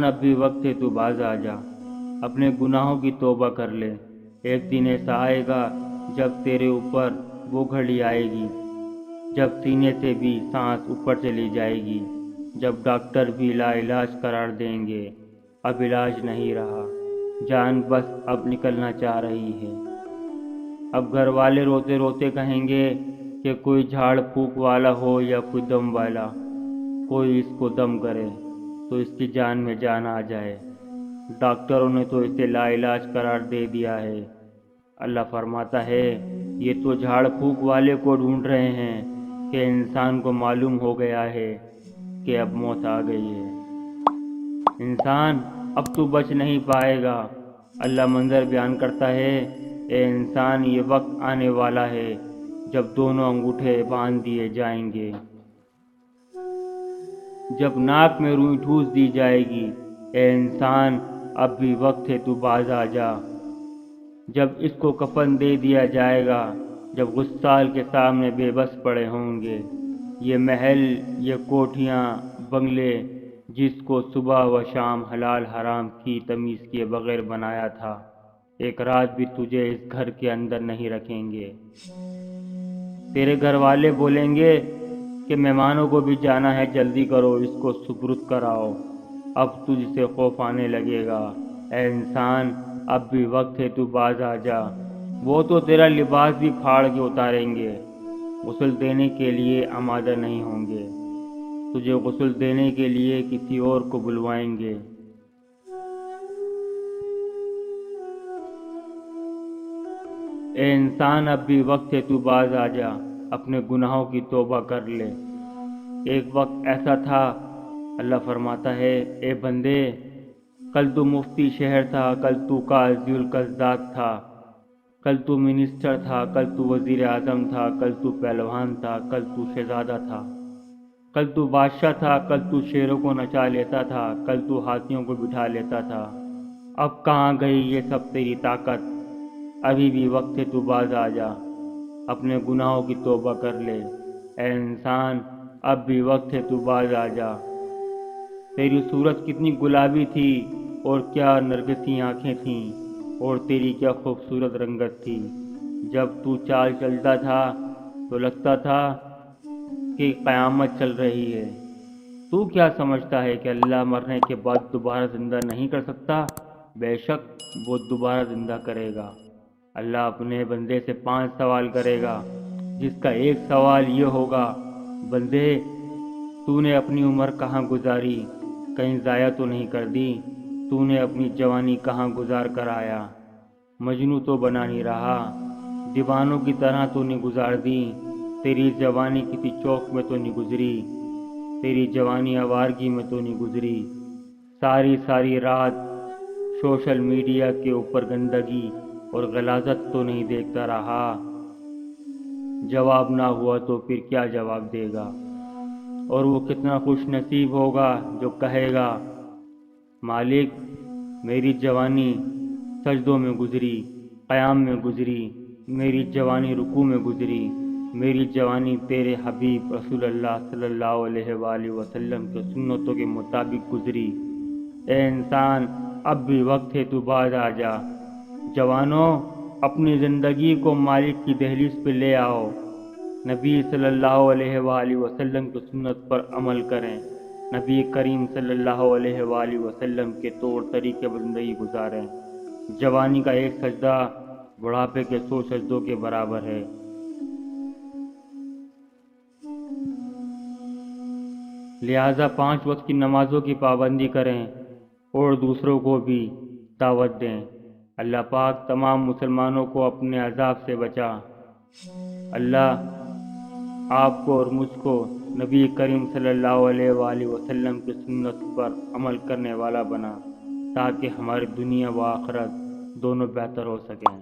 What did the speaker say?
اب بھی وقت ہے تو باز آ جا، اپنے گناہوں کی توبہ کر لے۔ ایک دن ایسا آئے گا جب تیرے اوپر وہ گھڑی آئے گی، جب سینے سے بھی سانس اوپر چلی جائے گی، جب ڈاکٹر بھی لا علاج قرار دیں گے۔ اب علاج نہیں رہا، جان بس اب نکلنا چاہ رہی ہے۔ اب گھر والے روتے روتے کہیں گے کہ کوئی جھاڑ پھونک والا ہو یا کوئی دم والا، کوئی اس کو دم کرے تو اس کی جان میں جان آ جائے۔ ڈاکٹروں نے تو اسے لا علاج قرار دے دیا ہے۔ اللہ فرماتا ہے یہ تو جھاڑ پھونک والے کو ڈھونڈ رہے ہیں کہ انسان کو معلوم ہو گیا ہے کہ اب موت آ گئی ہے۔ انسان اب تو بچ نہیں پائے گا۔ اللہ منظر بیان کرتا ہے، اے انسان یہ وقت آنے والا ہے جب دونوں انگوٹھے باندھ دیے جائیں گے، جب ناک میں روئی ٹھوس دی جائے گی۔ اے انسان اب بھی وقت ہے تو باز آ جا، جب اس کو کفن دے دیا جائے گا، جب غسال کے سامنے بے بس پڑے ہوں گے۔ یہ محل، یہ کوٹھیاں، بنگلے جس کو صبح و شام حلال حرام کی تمیز کیے بغیر بنایا تھا، ایک رات بھی تجھے اس گھر کے اندر نہیں رکھیں گے۔ تیرے گھر والے بولیں گے کہ مہمانوں کو بھی جانا ہے، جلدی کرو، اس کو سپرد کراؤ۔ اب تجھ سے خوف آنے لگے گا۔ اے انسان اب بھی وقت ہے تو باز آ جا، وہ تو تیرا لباس بھی پھاڑ کے اتاریں گے، غسل دینے کے لیے آمادہ نہیں ہوں گے، تجھے غسل دینے کے لیے کسی اور کو بلوائیں گے۔ اے انسان اب بھی وقت ہے تو باز آ جا، اپنے گناہوں کی توبہ کر لے۔ ایک وقت ایسا تھا، اللہ فرماتا ہے، اے بندے، کل تو مفتی شہر تھا، کل تو قاضی القضات تھا، کل تو منسٹر تھا، کل تو وزیر اعظم تھا، کل تو پہلوان تھا، کل تو شہزادہ تھا، کل تو بادشاہ تھا، کل تو شیروں کو نچا لیتا تھا، کل تو ہاتھیوں کو بٹھا لیتا تھا۔ اب کہاں گئی یہ سب تیری طاقت؟ ابھی بھی وقت ہے تو باز آ جا، اپنے گناہوں کی توبہ کر لے۔ اے انسان اب بھی وقت ہے تو باز آ جا، تیری صورت کتنی گلابی تھی اور کیا نرگسی آنکھیں تھیں، اور تیری کیا خوبصورت رنگت تھی۔ جب تو چال چلتا تھا تو لگتا تھا کہ قیامت چل رہی ہے۔ تو کیا سمجھتا ہے کہ اللہ مرنے کے بعد دوبارہ زندہ نہیں کر سکتا؟ بے شک وہ دوبارہ زندہ کرے گا۔ اللہ اپنے بندے سے 5 سوال کرے گا، جس کا ایک سوال یہ ہوگا، بندے تو نے اپنی عمر کہاں گزاری، کہیں ضائع تو نہیں کر دی؟ تو نے اپنی جوانی کہاں گزار کر آیا؟ مجنوں تو بنا نہیں رہا، دیوانوں کی طرح تو نہیں گزار دی؟ تیری جوانی کسی چوک میں تو نہیں گزری، تیری جوانی آوارگی میں تو نہیں گزری؟ ساری ساری رات سوشل میڈیا کے اوپر گندگی اور غلاظت تو نہیں دیکھتا رہا؟ جواب نہ ہوا تو پھر کیا جواب دے گا؟ اور وہ کتنا خوش نصیب ہوگا جو کہے گا، مالک میری جوانی سجدوں میں گزری، قیام میں گزری، میری جوانی رکوع میں گزری، میری جوانی تیرے حبیب رسول اللہ صلی اللہ علیہ وآلہ وسلم کے سنتوں کے مطابق گزری۔ اے انسان اب بھی وقت ہے تو باز آ جا، جوانوں اپنی زندگی کو مالک کی دہلیز پہ لے آؤ، نبی صلی اللہ علیہ وآلہ وسلم کی سنت پر عمل کریں، نبی کریم صلی اللہ علیہ وآلہ وسلم کے طور طریقے پر زندگی گزاریں۔ جوانی کا ایک سجدہ بڑھاپے کے 100 سجدوں کے برابر ہے۔ لہٰذا 5 وقت کی نمازوں کی پابندی کریں اور دوسروں کو بھی دعوت دیں۔ اللہ پاک تمام مسلمانوں کو اپنے عذاب سے بچا۔ اللہ آپ کو اور مجھ کو نبی کریم صلی اللہ علیہ وآلہ وسلم کی سنت پر عمل کرنے والا بنا، تاکہ ہماری دنیا و آخرت دونوں بہتر ہو سکیں۔